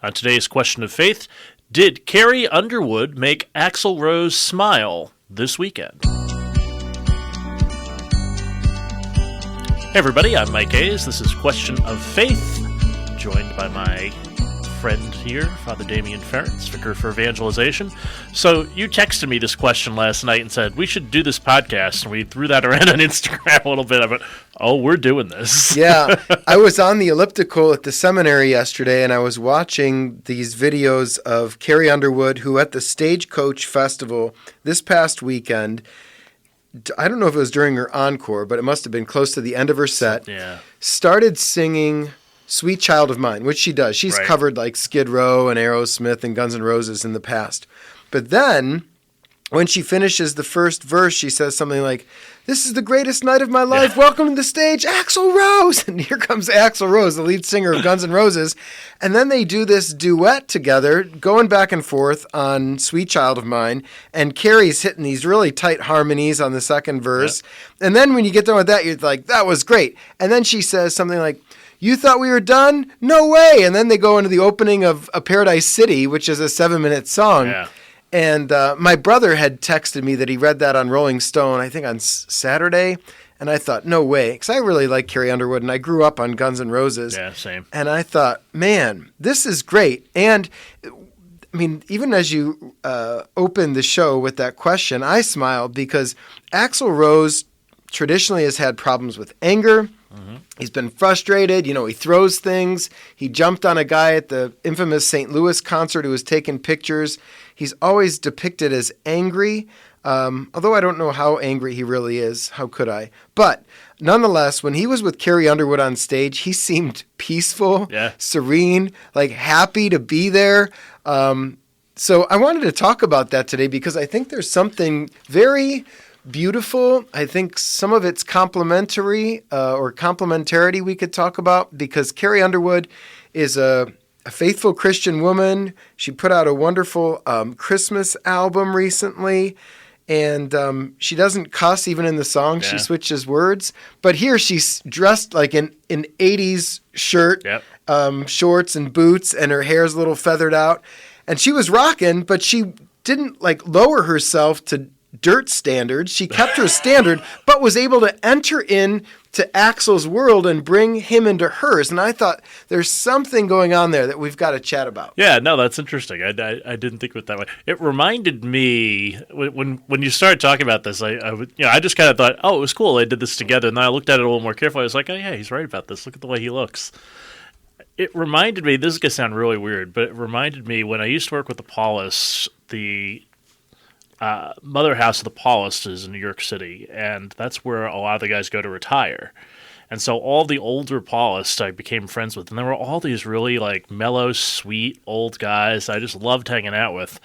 On today's question of faith, did Carrie Underwood make Axl Rose smile this weekend? Hey everybody, I'm Mike Hayes. This is Question of Faith, joined by my friend here, Father Damian Ferentz, Vicar for Evangelization. So you texted me this question last night and said, we should do this podcast, and we threw that around on Instagram a little bit. I went, oh, we're doing this. Yeah, I was on the elliptical at the seminary yesterday, and I was watching these videos of Carrie Underwood, who at the Stagecoach Festival this past weekend, I don't know if it was during her encore, but it must have been close to the end of her set, started singing Sweet Child of Mine, which she does. She's covered like Skid Row and Aerosmith and Guns N' Roses in the past. But then, when she finishes the first verse, she says something like, "This is the greatest night of my life. Welcome to the stage, Axl Rose." And here comes Axl Rose, the lead singer of Guns N' Roses. And then they do this duet together, going back and forth on Sweet Child of Mine. And Carrie's hitting these really tight harmonies on the second verse. And then when you get done with that, you're like, that was great. And then she says something like, "You thought we were done? No way." And then they go into the opening of A Paradise City, which is a 7-minute song. Yeah. And my brother had texted me that he read that on Rolling Stone, I think on Saturday. And I thought, no way. Because I really like Carrie Underwood, and I grew up on Guns N' Roses. Yeah, same. And I thought, man, this is great. And, I mean, even as you opened the show with that question, I smiled because Axl Rose traditionally has had problems with anger. Mm-hmm. He's been frustrated. You know, he throws things. He jumped on a guy at the infamous St. Louis concert who was taking pictures. He's always depicted as angry, although I don't know how angry he really is. How could I? But nonetheless, when he was with Carrie Underwood on stage, he seemed peaceful, serene, like happy to be there. So I wanted to talk about that today because I think there's something very beautiful. I think some of it's complementary or complementarity we could talk about because Carrie Underwood is a faithful Christian woman. She put out a wonderful Christmas album recently, and she doesn't cuss even in the song. She switches words. But here she's dressed like in an 80s shirt, shorts and boots, and her hair's a little feathered out. And she was rocking, but she didn't like lower herself to dirt standards. She kept her standard, but was able to enter in to Axl's world and bring him into hers. And I thought there's something going on there that we've got to chat about. Yeah, no, that's interesting. I didn't think of it that way. It reminded me when you started talking about this, I just kind of thought, oh, it was cool. They did this together. And then I looked at it a little more carefully. I was like, oh yeah, he's right about this. Look at the way he looks. It reminded me, this is going to sound really weird, but it reminded me when I used to work with the Paulists, the Mother House of the Paulists is in New York City, and that's where a lot of the guys go to retire. And so all the older Paulists I became friends with, and there were all these really like mellow, sweet old guys I just loved hanging out with.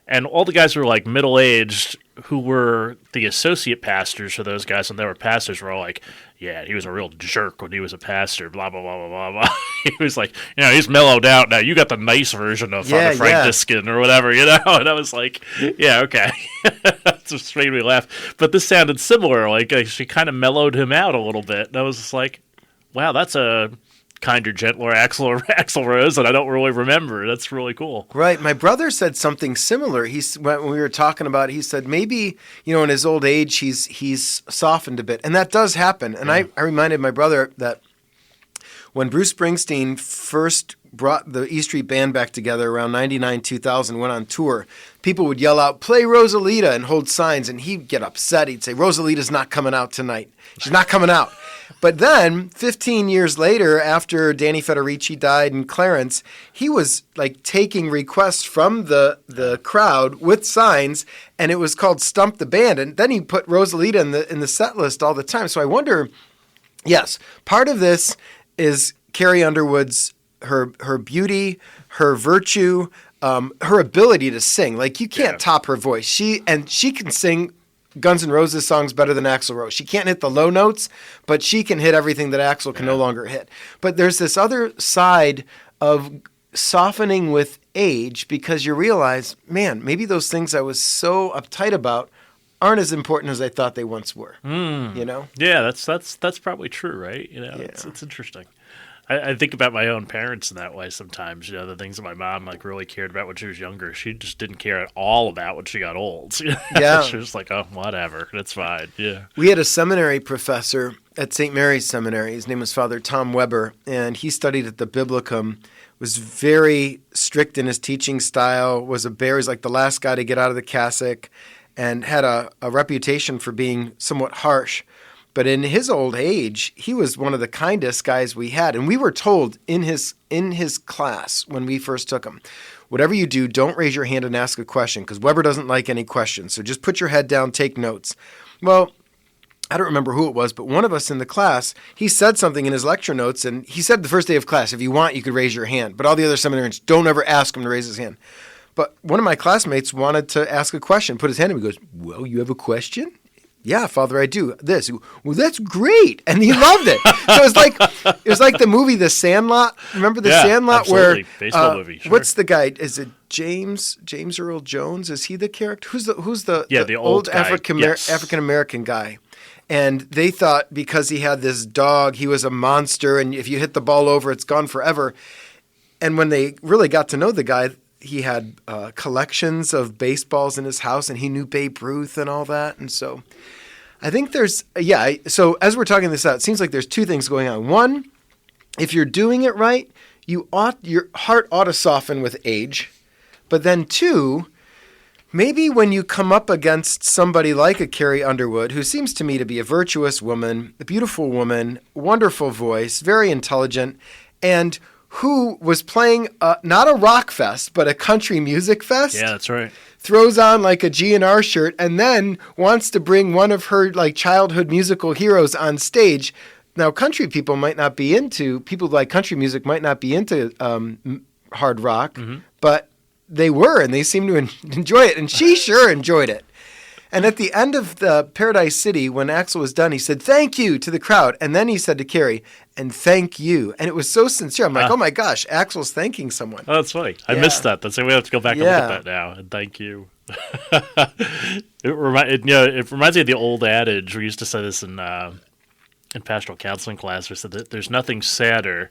And all the guys who were like middle-aged who were the associate pastors for those guys, and they were pastors, were all like, yeah, he was a real jerk when he was a pastor, blah, blah, blah, blah, blah, blah. He was like, you know, he's mellowed out now. You got the nice version of Father Frank Diskin or whatever, you know? And I was like, yeah, okay. That just made me laugh. But this sounded similar. Like she kind of mellowed him out a little bit. And I was just like, wow, that's a kinder, gentler Axl Rose, and I don't really remember. That's really cool. Right. My brother said something similar. When we were talking about it, he said maybe, you know, in his old age, he's softened a bit. And that does happen. And I reminded my brother that when Bruce Springsteen first brought the E Street Band back together around 99, 2000, went on tour, people would yell out, "Play Rosalita," and hold signs, and he'd get upset. He'd say, "Rosalita's not coming out tonight. She's not coming out." But then, 15 years later, after Danny Federici died and Clarence, he was like taking requests from the crowd with signs, and it was called Stump the Band. And then he put Rosalita in the set list all the time. So I wonder, yes, part of this is Carrie Underwood's her beauty, her virtue, her ability to sing. Like you can't top her voice. She can sing Guns N' Roses songs better than Axl Rose. She can't hit the low notes, but she can hit everything that Axl can no longer hit. But there's this other side of softening with age because you realize, man, maybe those things I was so uptight about aren't as important as I thought they once were. You know? Yeah, that's probably true, right? You know, it's interesting. I think about my own parents in that way sometimes. You know, the things that my mom like really cared about when she was younger, she just didn't care at all about when she got old. Yeah. She was like, oh, whatever, that's fine. Yeah. We had a seminary professor at St. Mary's Seminary. His name was Father Tom Weber, and he studied at the Biblicum, was very strict in his teaching style, was a bear. He's like the last guy to get out of the cassock, and had a reputation for being somewhat harsh. But in his old age, he was one of the kindest guys we had. And we were told in his class when we first took him, whatever you do, don't raise your hand and ask a question, because Weber doesn't like any questions. So just put your head down, take notes. Well, I don't remember who it was, but one of us in the class, he said something in his lecture notes, and he said the first day of class, if you want, you could raise your hand. But all the other seminarians, don't ever ask him to raise his hand. But one of my classmates wanted to ask a question, put his hand up, and he goes, well, you have a question? Yeah, Father, I do. This. Well, that's great. And he loved it. So it was like the movie The Sandlot. Remember The Sandlot? Absolutely. Where baseball movie. Sure. What's the guy? Is it James Earl Jones? Is he the character? Who's the old guy. African American guy? And they thought because he had this dog, he was a monster, and if you hit the ball over, it's gone forever. And when they really got to know the guy, he had collections of baseballs in his house, and he knew Babe Ruth and all that. And so I think so as we're talking this out, it seems like there's two things going on. One, if you're doing it right, your heart ought to soften with age. But then two, maybe when you come up against somebody like a Carrie Underwood, who seems to me to be a virtuous woman, a beautiful woman, wonderful voice, very intelligent, and who was playing not a rock fest, but a country music fest. Yeah, that's right. Throws on like a GNR shirt and then wants to bring one of her like childhood musical heroes on stage. Now, country people who like country music might not be into hard rock, but they were, and they seemed to enjoy it. And she sure enjoyed it. And at the end of the Paradise City, when Axl was done, he said, thank you to the crowd. And then he said to Carrie, and thank you. And it was so sincere. I'm like, oh my gosh, Axl's thanking someone. Oh, that's funny. I missed that. That's we have to go back and look at that now. And thank you. It reminds me of the old adage. We used to say this in pastoral counseling class. We said that there's nothing sadder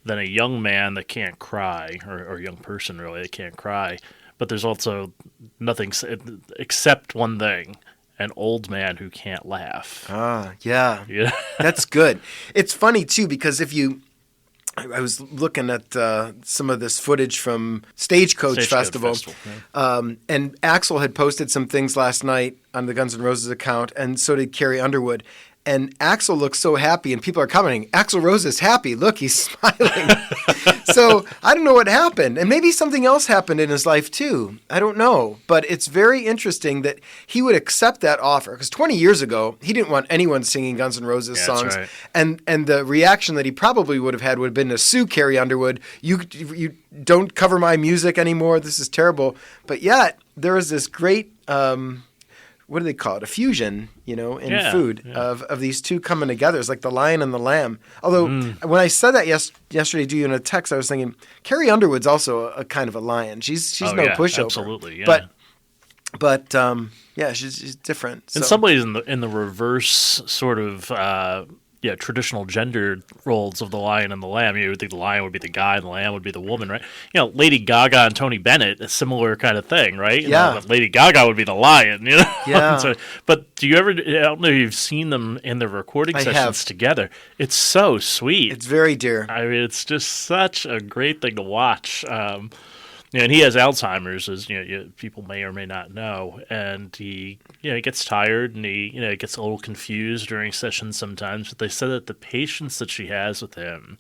than a young man that can't cry, or a young person really that can't cry. But there's also nothing except one thing, an old man who can't laugh. Yeah. That's good. It's funny, too, because I was looking at some of this footage from Stagecoach Festival. And Axl had posted some things last night on the Guns N' Roses account, and so did Carrie Underwood. And Axl looks so happy, and people are commenting, Axl Rose is happy. Look, he's smiling. So I don't know what happened. And maybe something else happened in his life, too. I don't know. But it's very interesting that he would accept that offer. Because 20 years ago, he didn't want anyone singing Guns N' Roses songs. Right. And the reaction that he probably would have been to sue Carrie Underwood. You don't cover my music anymore. This is terrible. But yet, there is this great... what do they call it? A fusion, in food of these two coming together. It's like the lion and the lamb. Although when I said that yesterday to you in a text, I was thinking Carrie Underwood's also a kind of a lion. She's no pushover. Absolutely, yeah. But she's different. In some ways, in the reverse sort of traditional gendered roles of the lion and the lamb. You would think the lion would be the guy and the lamb would be the woman, right? Lady Gaga and Tony Bennett, a similar kind of thing, right? Yeah. Lady Gaga would be the lion, Yeah. But do you ever, I don't know if you've seen them in the recording sessions together. It's so sweet. It's very dear. I mean, it's just such a great thing to watch. And he has Alzheimer's, as people may or may not know, and he gets tired and he gets a little confused during sessions sometimes. But they said that the patience that she has with him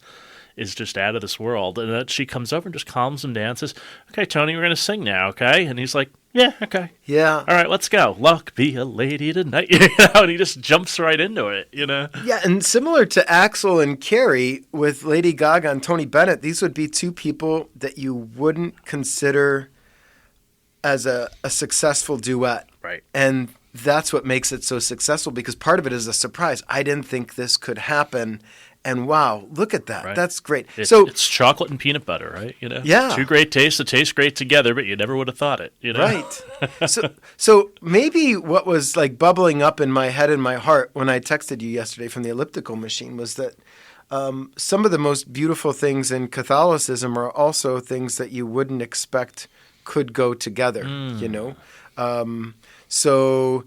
is just out of this world, and that she comes over and just calms him down and says, "Okay, Tony, we're going to sing now, okay?" And he's like, "Yeah, okay, yeah, all right, let's go. Luck be a lady tonight," and he just jumps right into it, Yeah, and similar to Axl and Carrie with Lady Gaga and Tony Bennett, these would be two people that you wouldn't consider as a successful duet, right? And that's what makes it so successful, because part of it is a surprise. I didn't think this could happen. And wow, look at that. Right. That's great. It's chocolate and peanut butter, right? Yeah. Two great tastes that taste great together, but you never would have thought it, Right. So maybe what was like bubbling up in my head and my heart when I texted you yesterday from the elliptical machine was that some of the most beautiful things in Catholicism are also things that you wouldn't expect could go together, you know? So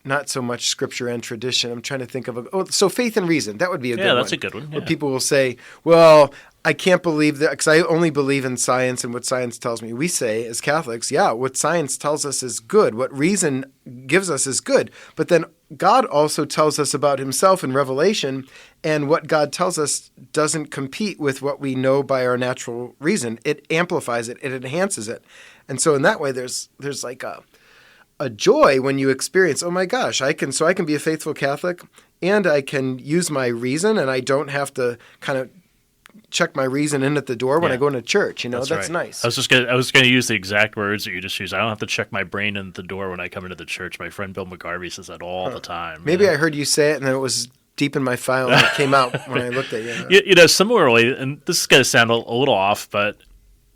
not so much scripture and tradition. I'm trying to think of so faith and reason. That would be a good one. Yeah, that's a good one. Where people will say, well, I can't believe that because I only believe in science and what science tells me. We say as Catholics, yeah, what science tells us is good. What reason gives us is good. But then God also tells us about himself in Revelation, and what God tells us doesn't compete with what we know by our natural reason. It amplifies it. It enhances it. And so in that way, there's like a joy when you experience, oh my gosh, I can be a faithful Catholic and I can use my reason and I don't have to kind of check my reason in at the door when I go into church. You know, that's right. nice. I was gonna use the exact words that you just used. I don't have to check my brain in at the door when I come into the church. My friend Bill McGarvey says that all the time. Maybe I heard you say it and then it was deep in my file and it came out when I looked at you. You know, similarly, and this is gonna sound a little off, but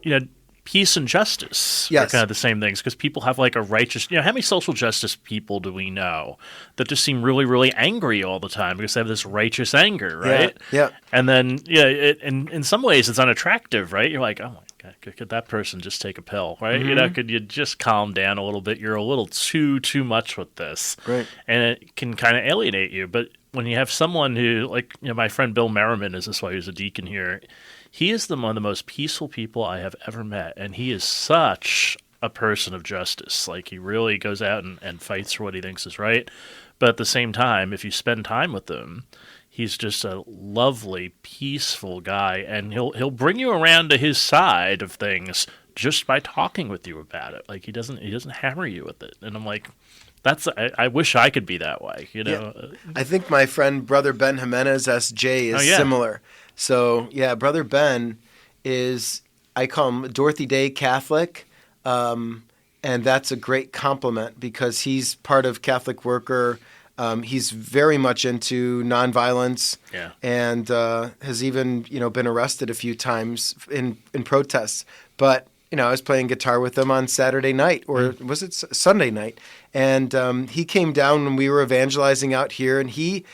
you know, peace and justice are kind of the same things because people have like a righteous, you know, how many social justice people do we know that just seem really, really angry all the time because they have this righteous anger, right? Yeah. And then, in some ways it's unattractive, right? You're like, oh my God, could that person just take a pill, right? You know, could you just calm down a little bit? You're a little too much with this. Right. And it can kind of alienate you. But when you have someone who, like, you know, my friend Bill Merriman is this way, who's a deacon here. He is one of the most peaceful people I have ever met, and he is such a person of justice. Like, he really goes out and fights for what he thinks is right. But at the same time, if you spend time with him, he's just a lovely, peaceful guy, and he'll bring you around to his side of things just by talking with you about it. Like, he doesn't hammer you with it. And I'm like, I wish I could be that way, you know. Yeah. I think my friend Brother Ben Jimenez S.J. is similar. So, yeah, Brother Ben is, I call him Dorothy Day Catholic, and that's a great compliment because he's part of Catholic Worker. He's very much into nonviolence and has even, you know, been arrested a few times in protests. But, you know, I was playing guitar with him on Saturday night, or was it Sunday night? And he came down when we were evangelizing out here, and he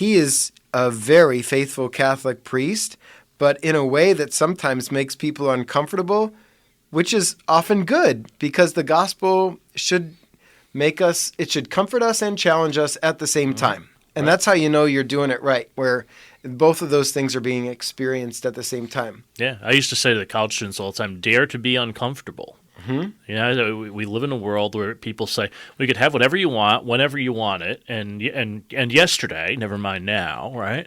is a very faithful Catholic priest, but in a way that sometimes makes people uncomfortable, which is often good because the gospel should comfort us and challenge us at the same time. And that's how you know you're doing it right, where both of those things are being experienced at the same time. Yeah, I used to say to the college students all the time, dare to be uncomfortable. You know, we live in a world where people say we could have whatever you want, whenever you want it, and yesterday, never mind now, right?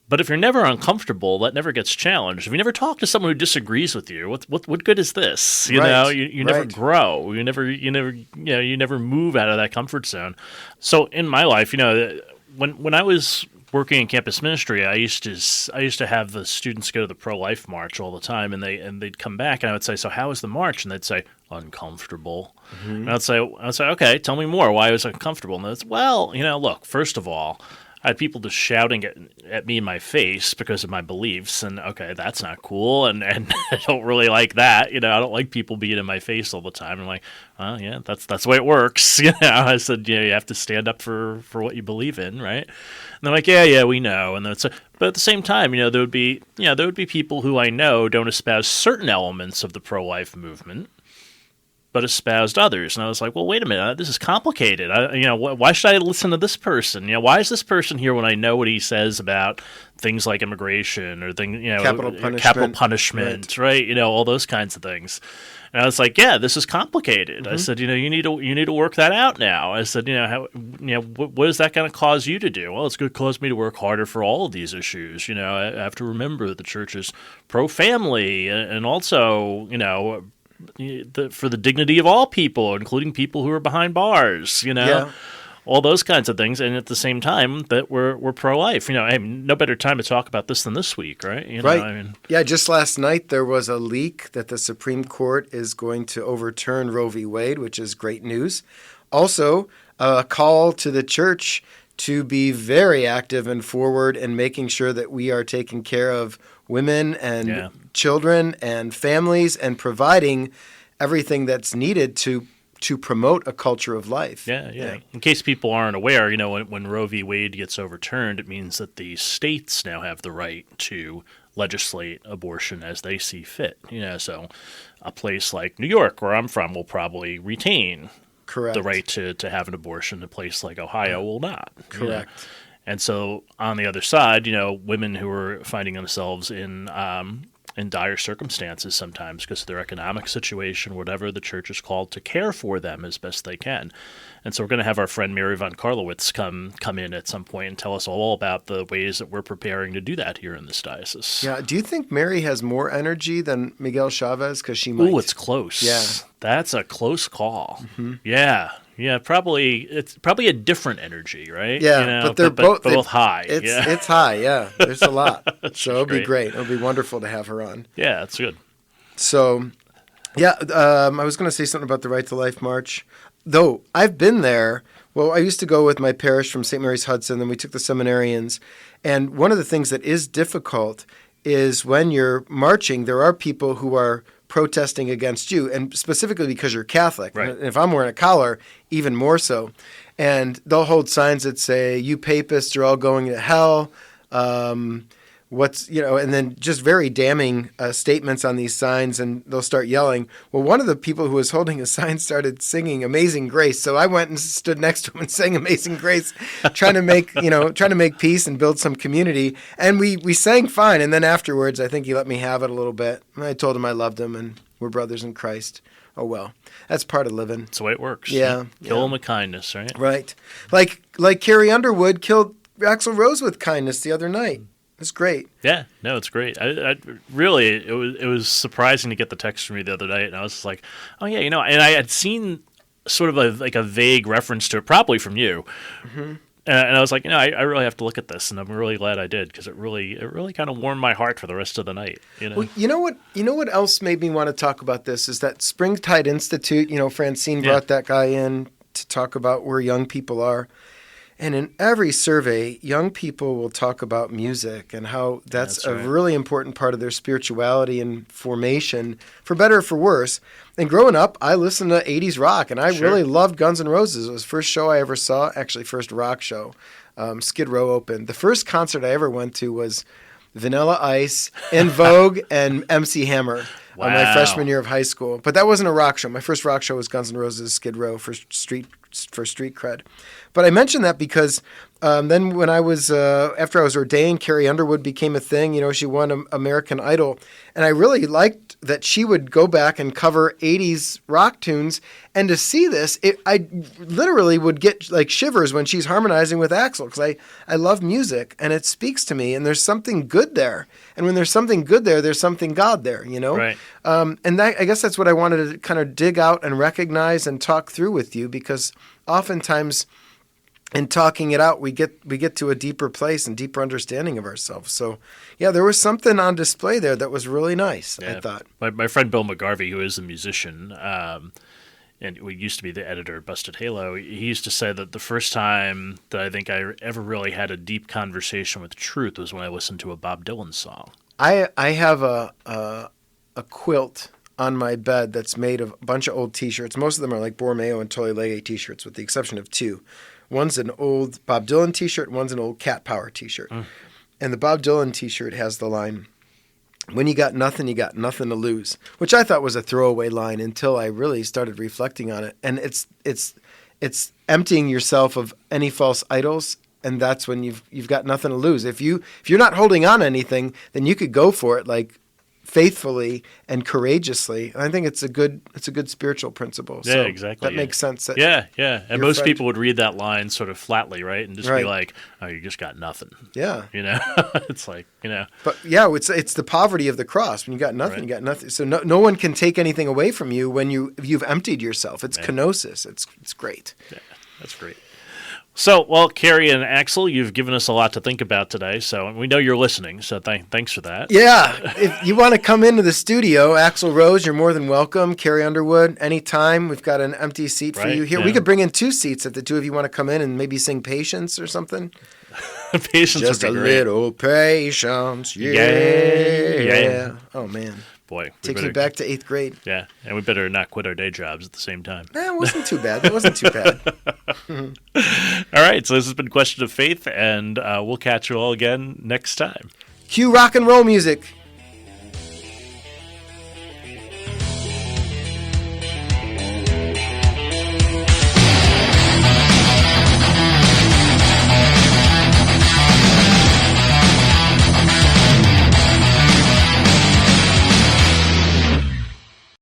But if you're never uncomfortable, that never gets challenged. If you never talk to someone who disagrees with you, what good is this? You know, you never grow. You never move out of that comfort zone. So in my life, you know, when I was working in campus ministry, I used to have the students go to the pro-life march all the time, and they'd come back, and I would say, "So how was the march?" And they'd say, "Uncomfortable." And I'd say, "Okay, tell me more. Why was it uncomfortable?" And they'd say, "Well, you know, look, first of all, I had people just shouting at me in my face because of my beliefs, and okay, that's not cool, and I don't really like that. You know, I don't like people being in my face all the time." I'm like, "Well, yeah, that's the way it works." You know, I said, "Yeah, you have to stand up for what you believe in, right?" And they're like, "Yeah, we know." And but at the same time, you know, there would be people who I know don't espouse certain elements of the pro-life movement, but espoused others. And I was like, well, wait a minute, this is complicated. Why should I listen to this person? You know, why is this person here when I know what he says about things like immigration or capital punishment, right? You know, all those kinds of things. And I was like, yeah, this is complicated. I said, you know, you need to work that out now. I said, what is that going to cause you to do? Well, it's going to cause me to work harder for all of these issues. You know, I have to remember that the church is pro-family and also, you know, for the dignity of all people, including people who are behind bars, you know, all those kinds of things. And at the same time that we're pro-life, you know, hey, no better time to talk about this than this week, right? You know, I mean, yeah, just last night there was a leak that the Supreme Court is going to overturn Roe v. Wade, which is great news. Also, a call to the church to be very active and forward in making sure that we are taking care of women and children and families and providing everything that's needed to to promote a culture of life. Yeah. In case people aren't aware, when Roe v. Wade gets overturned, it means that the states now have the right to legislate abortion as they see fit. So a place like New York, where I'm from, will probably retain Correct. the right to have an abortion. A place like Ohio will not. Correct. And so on the other side, women who are finding themselves in dire circumstances sometimes because of their economic situation, whatever, the church is called to care for them as best they can. And so we're going to have our friend Mary Von Carlowicz come in at some point and tell us all about the ways that we're preparing to do that here in this diocese. Yeah. Do you think Mary has more energy than Miguel Chavez? Because she might. Ooh, it's close. Yeah. That's a close call. Mm-hmm. Yeah. Yeah, it's probably a different energy, right? Yeah, but they're both high. It's high, yeah. There's a lot. So it'll be great. great. It'll be wonderful to have her on. Yeah, that's good. So, yeah, I was going to say something about the Right to Life March. Though I've been there. Well, I used to go with my parish from St. Mary's Hudson, then we took the seminarians. And one of the things that is difficult is when you're marching, there are people who are protesting against you, and specifically because you're Catholic. Right. And if I'm wearing a collar, even more so. And they'll hold signs that say, "You papists are all going to hell." And then just very damning statements on these signs, and they'll start yelling. Well, one of the people who was holding a sign started singing Amazing Grace, so I went and stood next to him and sang Amazing Grace, trying to make peace and build some community. And we sang fine, and then afterwards, I think he let me have it a little bit. And I told him I loved him, and we're brothers in Christ. Oh well, that's part of living. That's the way it works. Yeah, Kill them with kindness, right? Right, like Carrie Underwood killed Axl Rose with kindness the other night. It's great. Yeah, no, it's great. I really, it was surprising to get the text from you the other night, and I was just like, oh yeah, and I had seen sort of a vague reference to it, probably from you, Mm-hmm. and I was like, I really have to look at this, and I'm really glad I did because it really kind of warmed my heart for the rest of the night. Well, you know what else made me want to talk about this is that Springtide Institute. Francine brought that guy in to talk about where young people are. And in every survey, young people will talk about music and how that's a really important part of their spirituality and formation, for better or for worse. And growing up, I listened to 80s rock, and I really loved Guns N' Roses. It was the first show I ever saw, actually first rock show. Skid Row opened. The first concert I ever went to was Vanilla Ice, In Vogue, and MC Hammer. Wow. My freshman year of high school. But that wasn't a rock show. My first rock show was Guns N' Roses, Skid Row for street cred. But I mentioned that because then when I was, after I was ordained, Carrie Underwood became a thing. She won American Idol. And I really liked that she would go back and cover 80s rock tunes. And to see this, I literally would get like shivers when she's harmonizing with Axl, because I love music and it speaks to me, and there's something good there. And when there's something good there, there's something God there, Right. And I guess that's what I wanted to kind of dig out and recognize and talk through with you, because oftentimes in talking it out, we get to a deeper place and deeper understanding of ourselves. So, yeah, there was something on display there that was really nice, I thought. My friend Bill McGarvey, who is a musician, and we used to be the editor at Busted Halo, he used to say that the first time that I think I ever really had a deep conversation with truth was when I listened to a Bob Dylan song. I have a quilt on my bed that's made of a bunch of old T-shirts. Most of them are like Borromeo and Tolly Lege T-shirts, with the exception of two. One's an old Bob Dylan T-shirt, one's an old Cat Power T-shirt. And the Bob Dylan T-shirt has the line, "When you got nothing to lose," which I thought was a throwaway line until I really started reflecting on it. And it's emptying yourself of any false idols, and that's when you've got nothing to lose. If you're not holding on to anything, then you could go for it, like faithfully and courageously. And I think it's a good spiritual principle. Yeah, so exactly. That makes sense. Yeah. And most people would read that line sort of flatly, right? And just be like, "Oh, you just got nothing." Yeah. It's like, But yeah, it's the poverty of the cross. When you got nothing, you got nothing. So no one can take anything away from you when you've emptied yourself. It's kenosis. It's great. Yeah, that's great. So, well, Carrie and Axl, you've given us a lot to think about today, so we know you're listening, so thanks for that. Yeah. If you want to come into the studio, Axl Rose, you're more than welcome. Carrie Underwood, anytime. We've got an empty seat for you here. Yeah. We could bring in 2 seats if the two of you want to come in and maybe sing Patience or something. Patience Just would be a great. little patience. Yeah. Oh, man. Boy, Takes me back to 8th grade. Yeah, and we better not quit our day jobs at the same time. It wasn't too bad. It wasn't too bad. All right, so this has been Question of Faith, and we'll catch you all again next time. Cue rock and roll music.